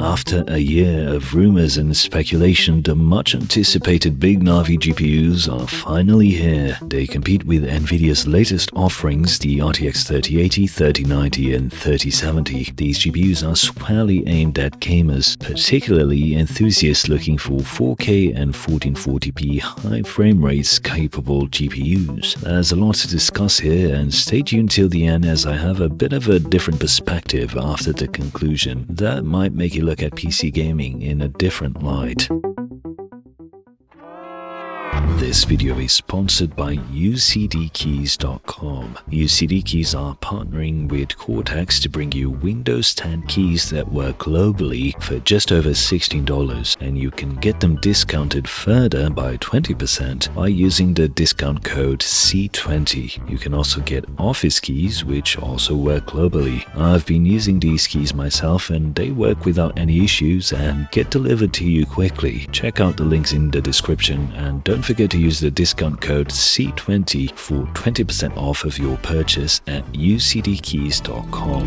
After a year of rumors and speculation, the much-anticipated Big Navi GPUs are finally here. They compete with Nvidia's latest offerings, the RTX 3080, 3090 and 3070. These GPUs are squarely aimed at gamers, particularly enthusiasts looking for 4K and 1440p high frame rates capable GPUs. There's a lot to discuss here, and stay tuned till the end as I have a bit of a different perspective after the conclusion that might make you look at PC gaming in a different light. This video is sponsored by UCDkeys.com. UCD Keys are partnering with Cortex to bring you Windows 10 keys that work globally for just over $16, and you can get them discounted further by 20% by using the discount code C20. You can also get Office keys, which also work globally. I've been using these keys myself, and they work without any issues and get delivered to you quickly. Check out the links in the description, and don't forget to use the discount code C20 for 20% off of your purchase at ucdkeys.com.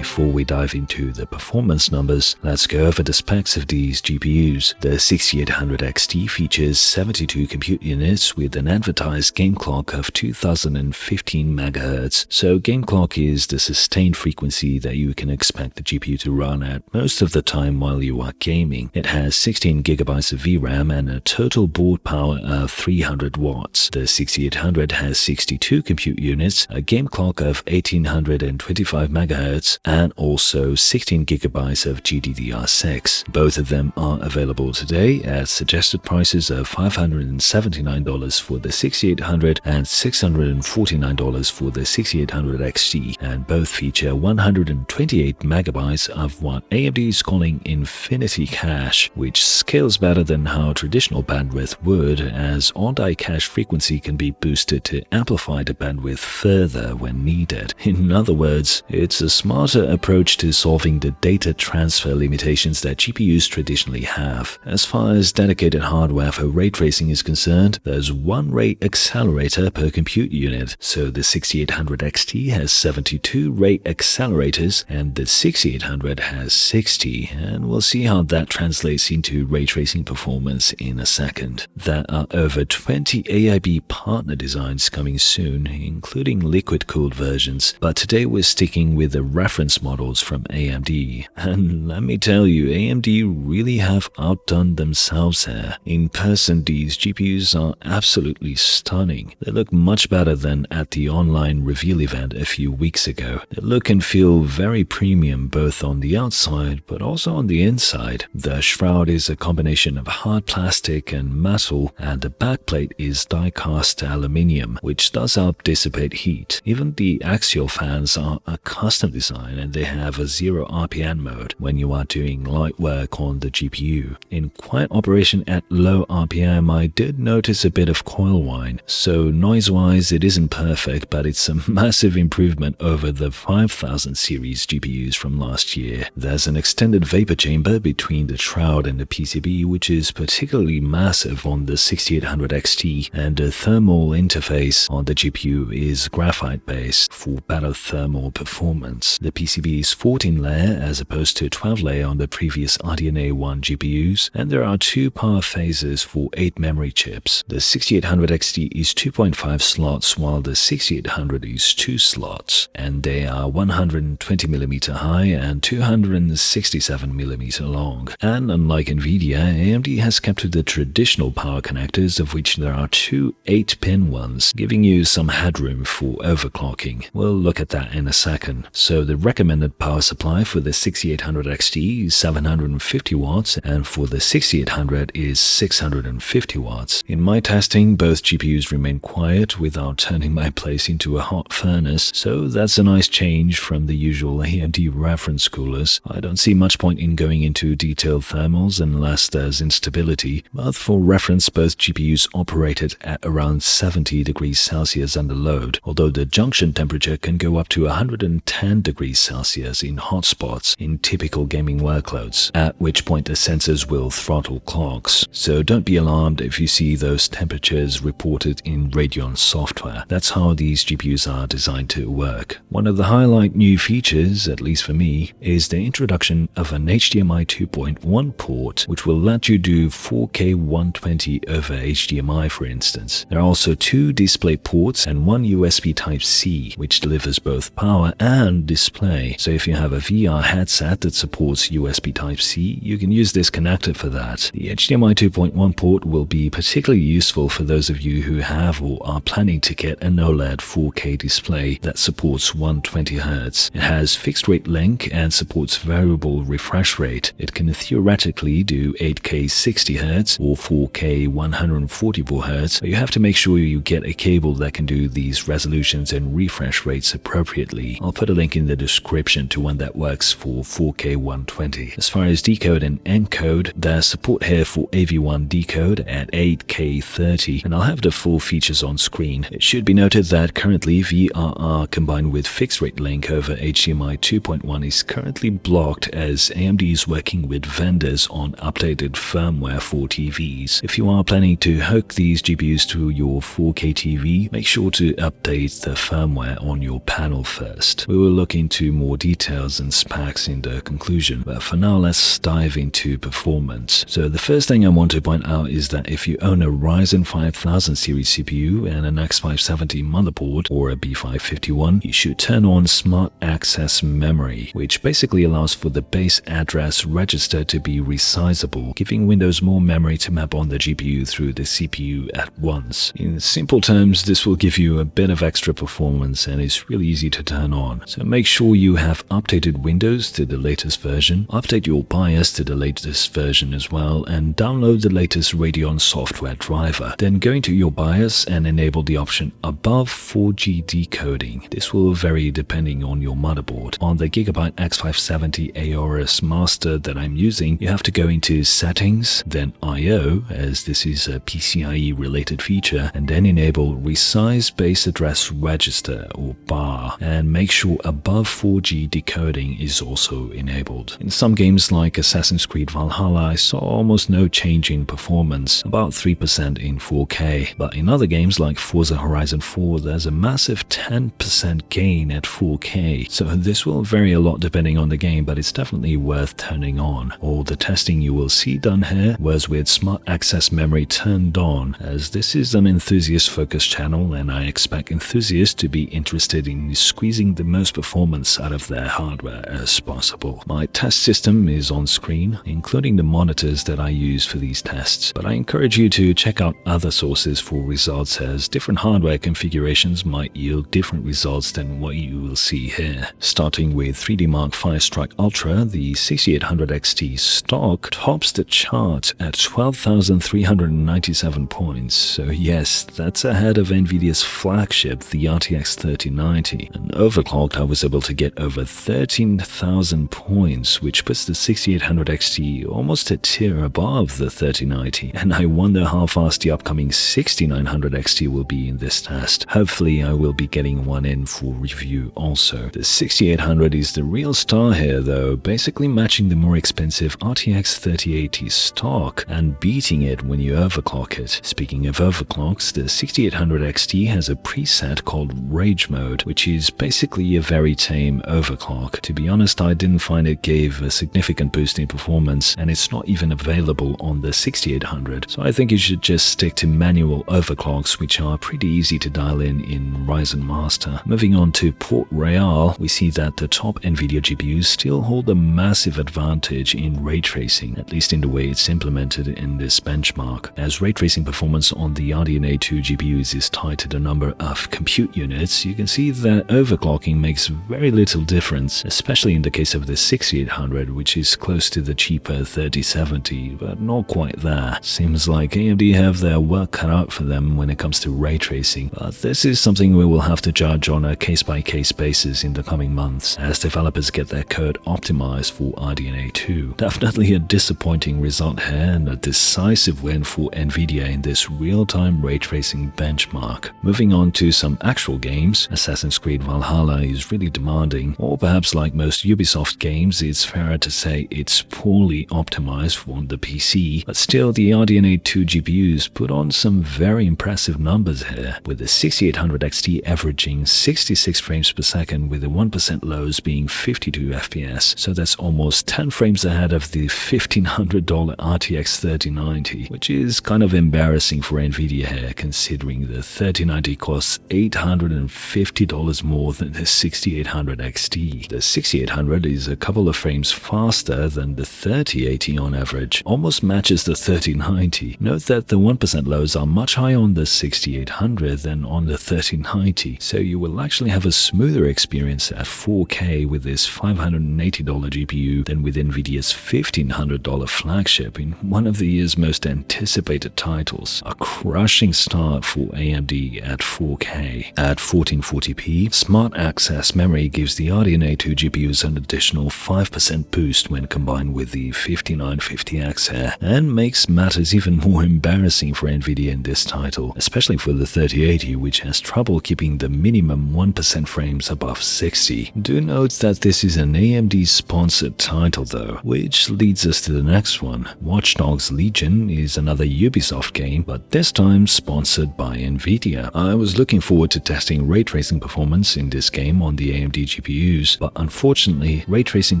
Before we dive into the performance numbers, let's go over the specs of these GPUs. The 6800 XT features 72 compute units with an advertised game clock of 2015 MHz. So game clock is the sustained frequency that you can expect the GPU to run at most of the time while you are gaming. It has 16 GB of VRAM and a total board power of 300 watts. The 6800 has 62 compute units, a game clock of 1825 MHz, and also 16 GB of GDDR6. Both of them are available today at suggested prices of $579 for the 6800 and $649 for the 6800 XT, and both feature 128 MB of what AMD is calling Infinity Cache, which scales better than how traditional bandwidth would, as on-die cache frequency can be boosted to amplify the bandwidth further when needed. In other words, it's a smarter approach to solving the data transfer limitations that GPUs traditionally have. As far as dedicated hardware for ray tracing is concerned, there's one ray accelerator per compute unit, so the 6800 XT has 72 ray accelerators and the 6800 has 60, and we'll see how that translates into ray tracing performance in a second. There are over 20 AIB partner designs coming soon, including liquid-cooled versions, but today we're sticking with the reference models from AMD. And let me tell you, AMD really have outdone themselves here. In person, these GPUs are absolutely stunning. They look much better than at the online reveal event a few weeks ago. They look and feel very premium both on the outside but also on the inside. The shroud is a combination of hard plastic and metal, and the backplate is die-cast aluminium, which does help dissipate heat. Even the axial fans are a custom design, and they have a 0 RPM mode when you are doing light work on the GPU. In quiet operation at low RPM, I did notice a bit of coil whine, so noise-wise it isn't perfect, but it's a massive improvement over the 5000 series GPUs from last year. There's an extended vapor chamber between the shroud and the PCB, which is particularly massive on the 6800 XT, and the thermal interface on the GPU is graphite-based for better thermal performance. The PCB is 14-layer as opposed to 12-layer on the previous RDNA 1 GPUs, and there are 2 power phases for 8 memory chips. The 6800 XT is 2.5 slots while the 6800 is 2 slots, and they are 120mm high and 267mm long. And unlike Nvidia, AMD has kept to the traditional power connectors, of which there are 2 8-pin ones, giving you some headroom for overclocking. We'll look at that in a second. So the recommended power supply for the 6800 XT is 750 watts, and for the 6800 is 650 watts. In my testing, both GPUs remain quiet without turning my place into a hot furnace, so that's a nice change from the usual AMD reference coolers. I don't see much point in going into detailed thermals unless there's instability, but for reference, both GPUs operated at around 70 degrees Celsius under load, although the junction temperature can go up to 110 degrees Celsius Celsius in hotspots in typical gaming workloads, at which point the sensors will throttle clocks. So don't be alarmed if you see those temperatures reported in Radeon software. That's how these GPUs are designed to work. One of the highlight new features, at least for me, is the introduction of an HDMI 2.1 port, which will let you do 4K 120 over HDMI, for instance. There are also 2 display ports and 1 USB Type-C, which delivers both power and display. So if you have a VR headset that supports USB Type-C, you can use this connector for that. The HDMI 2.1 port will be particularly useful for those of you who have or are planning to get an OLED 4K display that supports 120Hz. It has fixed rate link and supports variable refresh rate. It can theoretically do 8K 60Hz or 4K 144Hz, but you have to make sure you get a cable that can do these resolutions and refresh rates appropriately. I'll put a link in the description to one that works for 4K 120. As far as decode and encode, there's support here for AV1 decode at 8K 30, and I'll have the full features on screen. It should be noted that currently VRR combined with fixed rate link over HDMI 2.1 is currently blocked, as AMD is working with vendors on updated firmware for TVs. If you are planning to hook these GPUs to your 4K TV, make sure to update the firmware on your panel first. We will look into more details and specs in the conclusion, but for now let's dive into performance. So the first thing I want to point out is that if you own a Ryzen 5000 series CPU and an X570 motherboard or a B551, you should turn on Smart Access Memory, which basically allows for the base address register to be resizable, giving Windows more memory to map on the GPU through the CPU at once. In simple terms, this will give you a bit of extra performance and is really easy to turn on. So make sure you have updated Windows to the latest version, update your BIOS to the latest version as well, and download the latest Radeon software driver. Then go into your BIOS and enable the option above 4G decoding. This will vary depending on your motherboard. On the Gigabyte X570 Aorus Master that I'm using, you have to go into Settings, then I/O, as this is a PCIe related feature, and then enable Resize Base Address Register or BAR, and make sure above 4G decoding is also enabled. In some games like Assassin's Creed Valhalla, I saw almost no change in performance, about 3% in 4K, but in other games like Forza Horizon 4, there's a massive 10% gain at 4K, so this will vary a lot depending on the game, but it's definitely worth turning on. All the testing you will see done here was with Smart Access Memory turned on, as this is an enthusiast-focused channel and I expect enthusiasts to be interested in squeezing the most performance out of their hardware as possible. My test system is on screen, including the monitors that I use for these tests, but I encourage you to check out other sources for results, as different hardware configurations might yield different results than what you will see here. Starting with 3D Mark Firestrike Ultra, the 6800 XT stock tops the chart at 12,397 points, so yes, that's ahead of Nvidia's flagship, the RTX 3090. And overclocked, I was able to get over 13,000 points, which puts the 6800 XT almost a tier above the 3090, and I wonder how fast the upcoming 6900 XT will be in this test. Hopefully I will be getting one in for review also. The 6800 is the real star here though, basically matching the more expensive RTX 3080 stock and beating it when you overclock it. Speaking of overclocks, the 6800 XT has a preset called Rage Mode, which is basically a very tame overclock. To be honest, I didn't find it gave a significant boost in performance, and it's not even available on the 6800, so I think you should just stick to manual overclocks, which are pretty easy to dial in Ryzen Master. Moving on to Port Royale, we see that the top Nvidia GPUs still hold a massive advantage in ray tracing, at least in the way it's implemented in this benchmark, as ray tracing performance on the RDNA 2 GPUs is tied to the number of compute units. You can see that overclocking makes very little difference, especially in the case of the 6800, which is close to the cheaper 3070, but not quite there. Seems like AMD have their work cut out for them when it comes to ray tracing, but this is something we will have to judge on a case-by-case basis in the coming months, as developers get their code optimized for RDNA 2. Definitely a disappointing result here, and a decisive win for Nvidia in this real-time ray tracing benchmark. Moving on to some actual games, Assassin's Creed Valhalla is really demanding demanding, or perhaps like most Ubisoft games, it's fairer to say it's poorly optimized for the PC, but still the RDNA 2 GPUs put on some very impressive numbers here, with the 6800 XT averaging 66 frames per second with the 1% lows being 52 FPS, so that's almost 10 frames ahead of the $1,500 RTX 3090, which is kind of embarrassing for Nvidia here, considering the 3090 costs $850 more than the 6800 XT. The 6800 is a couple of frames faster than the 3080 on average, almost matches the 3090. Note that the 1% lows are much higher on the 6800 than on the 3090, so you will actually have a smoother experience at 4K with this $580 GPU than with Nvidia's $1,500 flagship in one of the year's most anticipated titles. A crushing start for AMD at 4K. At 1440p, Smart Access Memory gives the RDNA 2 GPUs an additional 5% boost when combined with the 5950X here, and makes matters even more embarrassing for Nvidia in this title, especially for the 3080, which has trouble keeping the minimum 1% frames above 60. Do note that this is an AMD-sponsored title though, which leads us to the next one. Watchdogs Legion is another Ubisoft game, but this time sponsored by Nvidia. I was looking forward to testing ray tracing performance in this game on the AMD GPUs, but unfortunately, ray tracing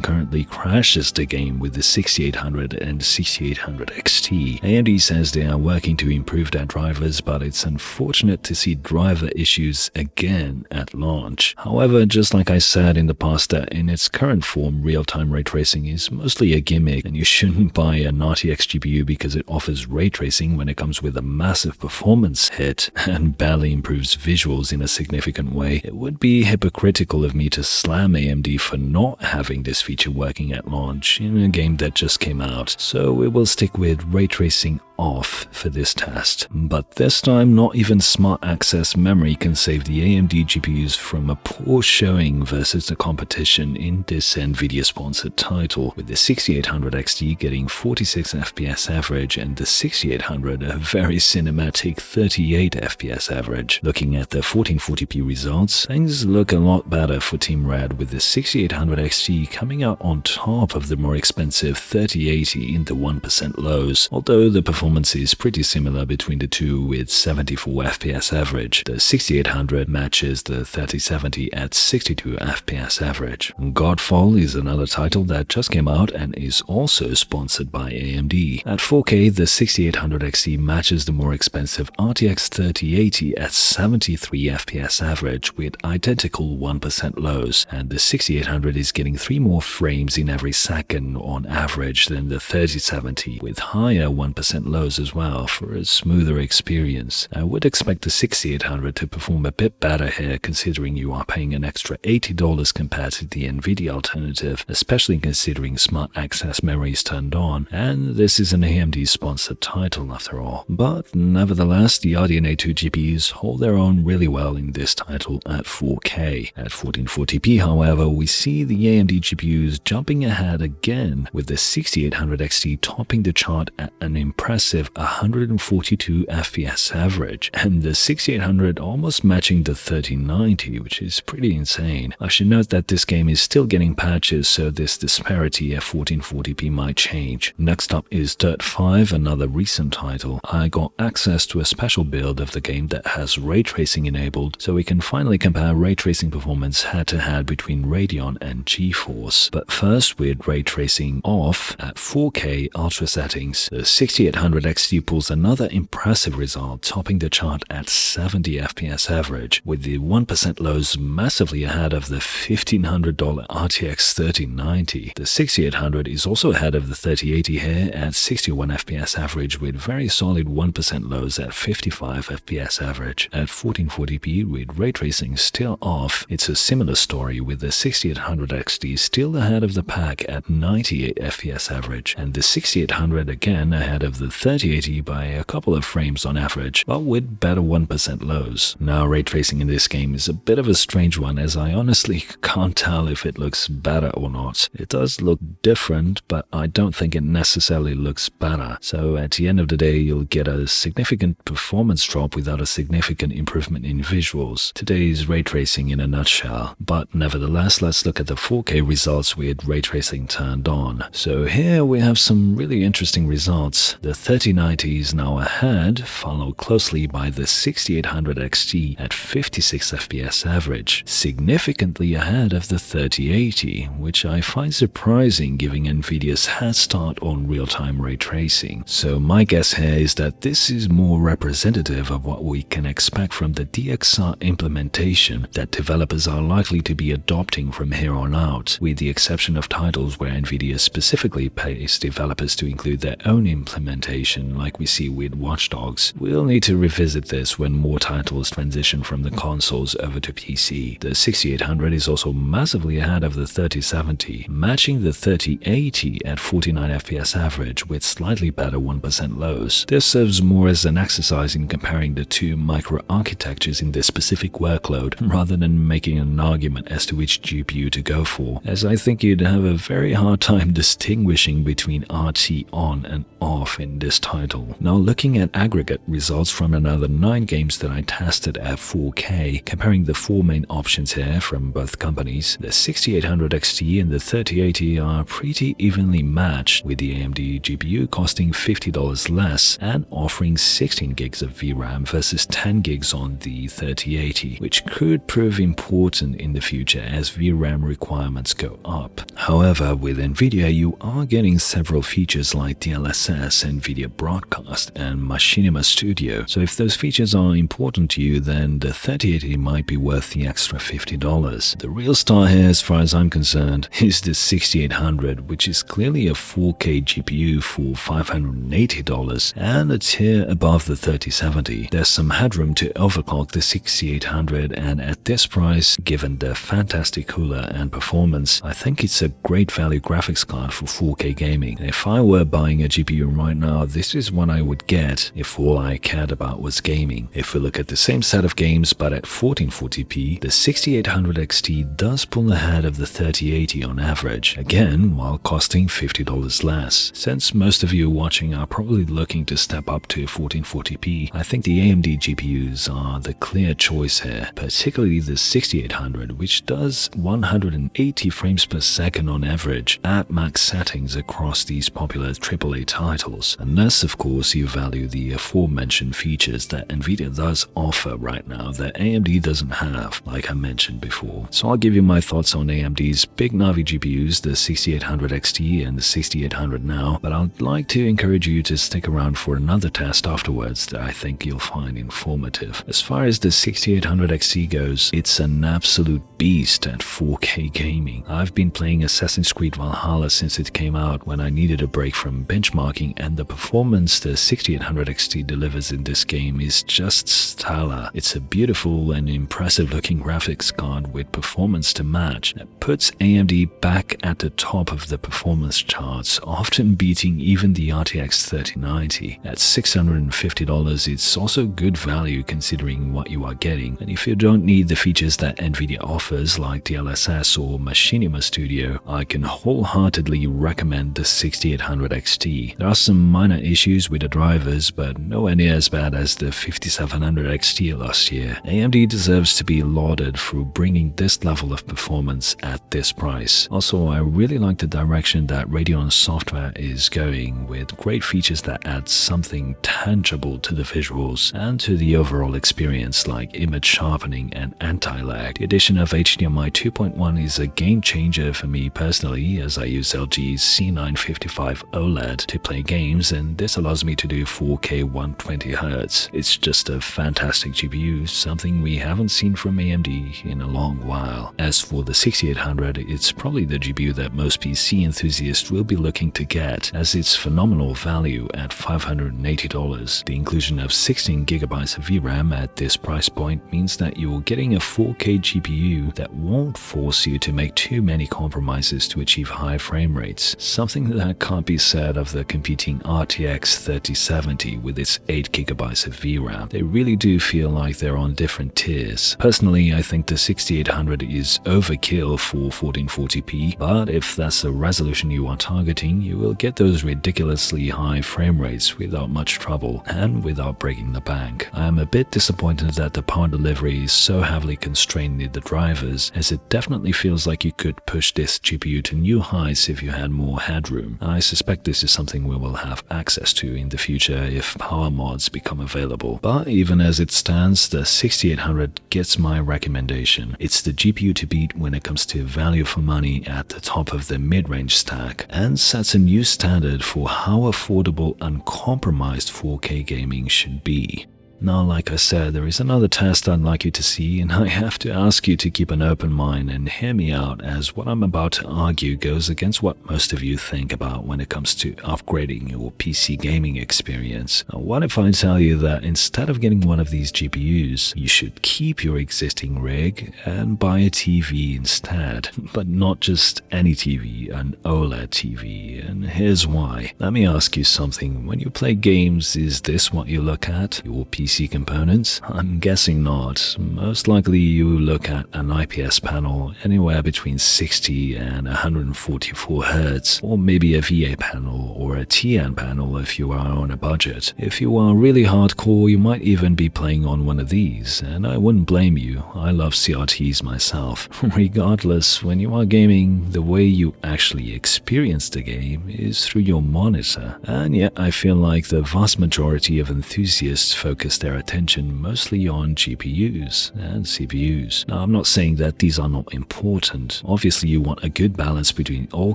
currently crashes the game with the 6800 and 6800 XT. AMD says they are working to improve their drivers, but it's unfortunate to see driver issues again at launch. However, just like I said in the past, that in its current form, real-time ray tracing is mostly a gimmick, and you shouldn't buy an RTX GPU because it offers ray tracing when it comes with a massive performance hit and barely improves visuals in a significant way. It would be hypocritical of me to slam AMD for not having this feature working at launch in a game that just came out, so we will stick with ray tracing off for this test. But this time, not even Smart Access Memory can save the AMD GPUs from a poor showing versus the competition in this Nvidia-sponsored title, with the 6800 XT getting 46 FPS average and the 6800 a very cinematic 38 FPS average. Looking at the 1440p results, things look a lot better for Team Red, with the 6800 XT coming out on top of the more expensive 3080 in the 1% lows, although the performance is pretty similar between the two with 74 FPS average. The 6800 matches the 3070 at 62 FPS average. Godfall is another title that just came out and is also sponsored by AMD. At 4K, the 6800 XT matches the more expensive RTX 3080 at 73 FPS average with identical 1% lows, and the 6800 is getting 3 more frames in every second on average than the 3070, with higher 1% lows as well for a smoother experience. I would expect the 6800 to perform a bit better here, considering you are paying an extra $80 compared to the Nvidia alternative, especially considering Smart Access Memory is turned on, and this is an AMD-sponsored title after all. But nevertheless, the RDNA 2 GPUs hold their own really well in this title at 4K. At 1440p, however, we see the AMD GPUs jumping ahead again, with the 6800 XT topping the chart at an impressive 142 FPS average, and the 6800 almost matching the 3090, which is pretty insane. I should note that this game is still getting patches, so this disparity at 1440p might change. Next up is Dirt 5, another recent title. I got access to a special build of the game that has ray tracing enabled, so we can finally compare ray tracing performance head-to-head between Radeon and GeForce. But first, with ray tracing off at 4K ultra settings, the 6800 XT pulls another impressive result, topping the chart at 70 FPS average, with the 1% lows massively ahead of the $1,500 RTX 3090. The 6800 is also ahead of the 3080 here at 61 FPS average, with very solid 1% lows at 55 FPS average. At 1440p, with ray tracing still off, it's a similar story, with the 6800 XT still ahead of the pack at 98 FPS average, and the 6800 again ahead of the 3080 by a couple of frames on average, but with better 1% lows. Now, ray tracing in this game is a bit of a strange one, as I honestly can't tell if it looks better or not. It does look different, but I don't think it necessarily looks better. So at the end of the day, you'll get a significant performance drop without a significant improvement in visuals. Today's ray tracing in a nutshell. But But nevertheless, let's look at the 4K results with ray tracing turned on. So here we have some really interesting results. The 3090 is now ahead, followed closely by the 6800 XT at 56 FPS average, significantly ahead of the 3080, which I find surprising given Nvidia's head start on real-time ray tracing. So my guess here is that this is more representative of what we can expect from the DXR implementation that developers are likely to be adopting from here on out, with the exception of titles where Nvidia specifically pays developers to include their own implementation like we see with Watchdogs. We'll need to revisit this when more titles transition from the consoles over to PC. The 6800 is also massively ahead of the 3070, matching the 3080 at 49 FPS average with slightly better 1% lows. This serves more as an exercise in comparing the two microarchitectures in this specific workload rather than making an argument as to which GPU to go for, as I think you'd have a very hard time distinguishing between RT on and off in this title. Now looking at aggregate results from another 9 games that I tested at 4K, comparing the 4 main options here from both companies, the 6800 XT and the 3080 are pretty evenly matched, with the AMD GPU costing $50 less and offering 16 gigs of VRAM versus 10 gigs on the 3080, which could prove important in the future as VRAM requirements go up. However, with Nvidia you are getting several features like DLSS, Nvidia Broadcast, and Machinima Studio, so if those features are important to you, then the 3080 might be worth the extra $50. The real star here, as far as I'm concerned, is the 6800, which is clearly a 4K GPU for $580 and a tier above the 3070. There's some headroom to overclock the 6800, and at this price, given the fantastic cooler and performance, I think it's a great value graphics card for 4K gaming. And if I were buying a GPU right now, this is what I would get if all I cared about was gaming. If we look at the same set of games but at 1440p, the 6800 XT does pull ahead of the 3080 on average, again while costing $50 less. Since most of you watching are probably looking to step up to 1440p, I think the AMD GPUs are the clear choice here, particularly the 6800, which does 180 frames per second on average at max settings across these popular AAA titles, unless of course you value the aforementioned features that Nvidia does offer right now that AMD doesn't have, like I mentioned before. So I'll give you my thoughts on AMD's big Navi GPUs, the 6800 XT and the 6800 now, but I'd like to encourage you to stick around for another test afterwards that I think you'll find informative. As far as the 6800 XT goes, it's an absolute beast at 4K gaming. I've been playing Assassin's Creed Valhalla since it came out when I needed a break from benchmarking, and the performance the 6800 XT delivers in this game is just stellar. It's a beautiful and impressive looking graphics card with performance to match that puts AMD back at the top of the performance charts, often beating even the RTX 3090. At $650, it's also good value considering what you are getting, and if you don't need the features that Nvidia offers like DLSS or Machinima Studio, I can wholeheartedly recommend the 6800 XT. There are some minor issues with the drivers, but nowhere near as bad as the 5700 XT last year. AMD deserves to be lauded for bringing this level of performance at this price. Also, I really like the direction that Radeon software is going, with great features that add something tangible to the visuals and to the overall experience, like image sharpening and anti-lag. The addition of HDMI 2.1 is a game changer for me personally, as I use LG's C955 OLED to play games, and this allows me to do 4K 120Hz. It's just a fantastic GPU, something we haven't seen from AMD in a long while. As for the 6800, it's probably the GPU that most PC enthusiasts will be looking to get, as its phenomenal value at $580. The inclusion of 16GB of VRAM at this price point means that you're getting a 4K GPU that won't force you to make too many compromises to achieve high frame rates, something that can't be said of the competing RTX 3070 with its 8GB of VRAM. They really do feel like they're on different tiers. Personally, I think the 6800 is overkill for 1440p, but if that's the resolution you are targeting, you will get those ridiculously high frame rates without much trouble and without breaking the bank. I am a bit disappointed that the power delivery is so heavily constrained in the driver, drivers, as it definitely feels like you could push this GPU to new heights if you had more headroom. I suspect this is something we will have access to in the future if power mods become available. But even as it stands, the 6800 gets my recommendation. It's the GPU to beat when it comes to value for money at the top of the mid-range stack, and sets a new standard for how affordable uncompromised 4K gaming should be. Now, like I said, there is another test I'd like you to see, and I have to ask you to keep an open mind and hear me out, as what I'm about to argue goes against what most of you think about when it comes to upgrading your PC gaming experience. Now, what if I tell you that instead of getting one of these GPUs, you should keep your existing rig and buy a TV instead? But not just any TV, an OLED TV, and here's why. Let me ask you something. When you play games, is this what you look at? Your PC components? I'm guessing not. Most likely you look at an IPS panel anywhere between 60 and 144 Hz, or maybe a VA panel or a TN panel if you are on a budget. If you are really hardcore, you might even be playing on one of these, and I wouldn't blame you. I love CRTs myself. Regardless, when you are gaming, the way you actually experience the game is through your monitor, and yet I feel like the vast majority of enthusiasts focus their attention mostly on GPUs and CPUs. Now, I'm not saying that these are not important. Obviously, you want a good balance between all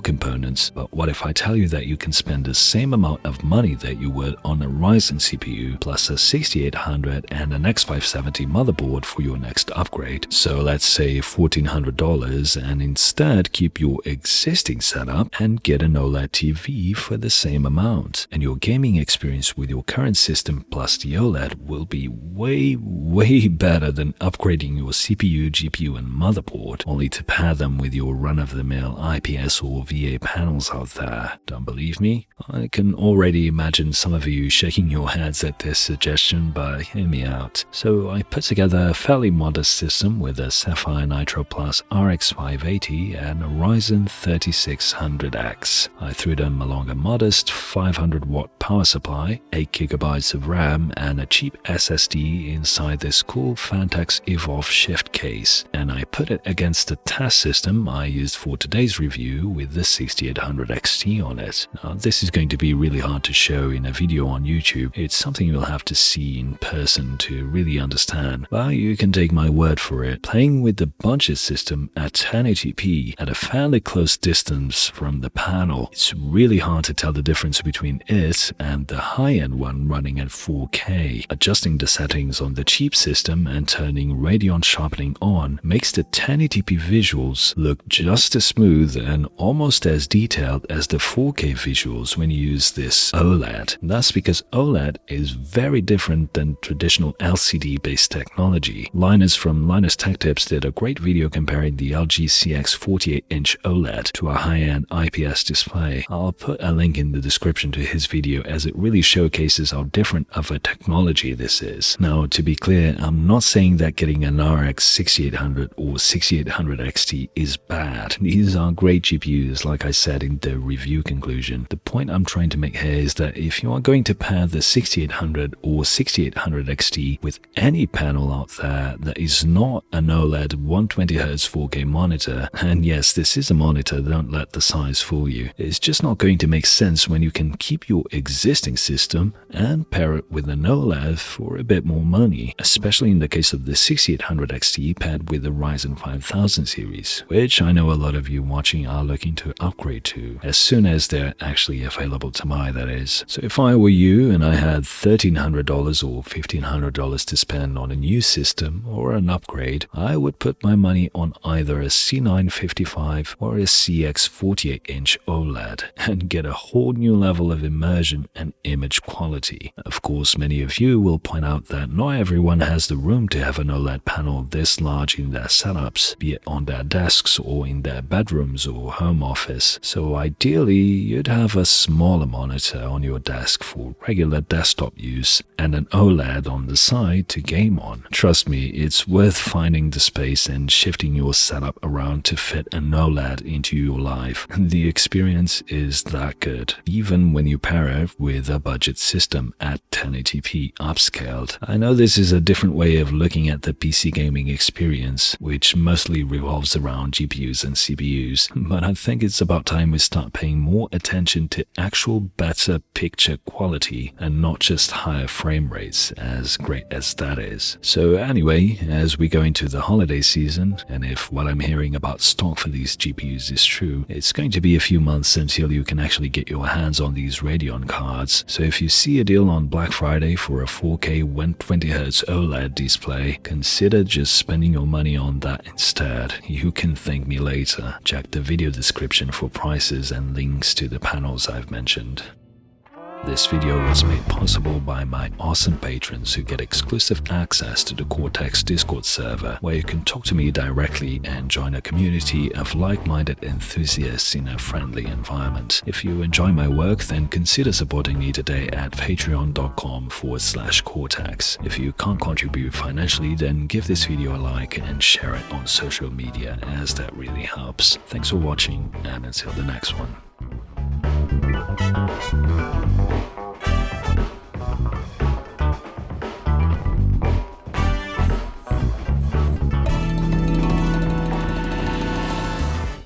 components, but what if I tell you that you can spend the same amount of money that you would on a Ryzen CPU plus a 6800 and an X570 motherboard for your next upgrade? So let's say $1,400, and instead keep your existing setup and get an OLED TV for the same amount. And your gaming experience with your current system plus the OLED will be way better than upgrading your CPU, GPU, and motherboard, only to pair them with your run-of-the-mill IPS or VA panels out there. Don't believe me? I can already imagine some of you shaking your heads at this suggestion, but hear me out. So I put together a fairly modest system with a Sapphire Nitro Plus RX 580 and a Ryzen 3600X. I threw them along a modest 500-watt power supply, 8GB of RAM, and a cheap SSD inside this cool Fantex Evolve Shift case, and I put it against the test system I used for today's review with the 6800 XT on it. Now, this is going to be really hard to show in a video on YouTube. It's something you'll have to see in person to really understand, but you can take my word for it. Playing with the budget system at 1080p at a fairly close distance from the panel, it's really hard to tell the difference between it and the high-end one running at 4K. Adjusting the settings on the cheap system and turning Radeon sharpening on makes the 1080p visuals look just as smooth and almost as detailed as the 4K visuals when you use this OLED. That's because OLED is very different than traditional LCD-based technology. Linus from Linus Tech Tips did a great video comparing the LG CX 48-inch OLED to a high-end IPS display. I'll put a link in the description to his video, as it really showcases how different of a technology this is. Now, to be clear, I'm not saying that getting an RX 6800 or 6800 XT is bad. These are great GPUs, like I said in the review conclusion. The point I'm trying to make here is that if you are going to pair the 6800 or 6800 XT with any panel out there that is not an OLED 120Hz 4K monitor, and yes, this is a monitor, don't let the size fool you, it's just not going to make sense when you can keep your existing system and pair it with an OLED for a bit more money, especially in the case of the 6800 XT paired with the Ryzen 5000 series, which I know a lot of you watching are looking to upgrade to, as soon as they're actually available to buy, that is. So if I were you and I had $1,300 or $1,500 to spend on a new system or an upgrade, I would put my money on either a C955 or a CX 48-inch OLED and get a whole new level of immersion and image quality. Of course, many of you will point out that not everyone has the room to have an OLED panel this large in their setups, be it on their desks or in their bedrooms or home office. So ideally, you'd have a smaller monitor on your desk for regular desktop use and an OLED on the side to game on. Trust me, it's worth finding the space and shifting your setup around to fit an OLED into your life. The experience is that good, even when you pair it with a budget system at 1080p upscale. upscaled. I know this is a different way of looking at the PC gaming experience, which mostly revolves around GPUs and CPUs, but I think it's about time we start paying more attention to actual better picture quality and not just higher frame rates, as great as that is. So anyway, as we go into the holiday season, and if what I'm hearing about stock for these GPUs is true, it's going to be a few months until you can actually get your hands on these Radeon cards. So if you see a deal on Black Friday for a 4K 120Hz OLED display, consider just spending your money on that instead. You can thank me later. Check the video description for prices and links to the panels I've mentioned. This video was made possible by my awesome patrons who get exclusive access to the Cortex Discord server, where you can talk to me directly and join a community of like-minded enthusiasts in a friendly environment. If you enjoy my work, then consider supporting me today at patreon.com/Cortex. If you can't contribute financially, then give this video a like and share it on social media, as that really helps. Thanks for watching, and until the next one.